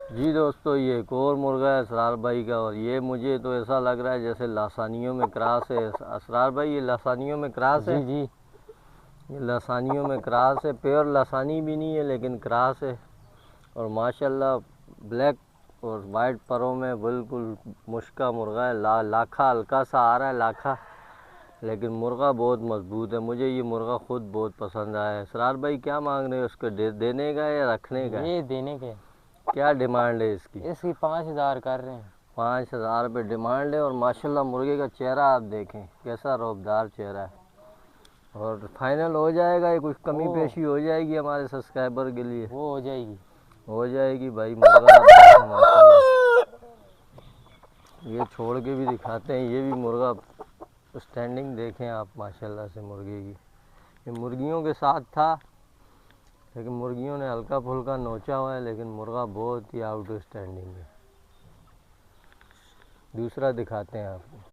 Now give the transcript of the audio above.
जी दोस्तों, ये एक और मुर्गा है असरार भाई का, और ये मुझे तो ऐसा लग रहा है जैसे लासानियों में क्रॉस है। असरार भाई, ये लासानियों में क्रॉस है। जी। ये लासानियों में क्रॉस है, प्योर लासानी भी नहीं है लेकिन क्रॉस है। और माशाल्लाह ब्लैक और वाइट परों में बिल्कुल मुश्का मुर्गा है। लाखा हल्का सा आ रहा है, लाखा, लेकिन मुर्गा बहुत मजबूत है। मुझे ये मुर्गा खुद बहुत पसंद आया है। असरार भाई, क्या मांग रहे हैं उसको, देने का या रखने का? ये देने के। क्या डिमांड है इसकी? इसकी 5,000 कर रहे हैं। 5,000 रुपये डिमांड है। और माशाल्लाह मुर्गे का चेहरा आप देखें, कैसा रौबदार चेहरा है। और फाइनल हो जाएगा, ये कुछ कमी पेशी हो जाएगी हमारे सब्सक्राइबर के लिए? वो हो जाएगी। हो जाएगी भाई। मुर्गा आप देखें माशाल्लाह। ये छोड़ के भी दिखाते हैं, ये भी मुर्गा स्टैंडिंग देखें आप माशाल्लाह से मुर्गे की। ये मुर्गियों के साथ था, लेकिन मुर्गियों ने हल्का फुल्का नोचा हुआ है, लेकिन मुर्गा बहुत ही आउट स्टैंडिंग है। दूसरा दिखाते हैं आपको।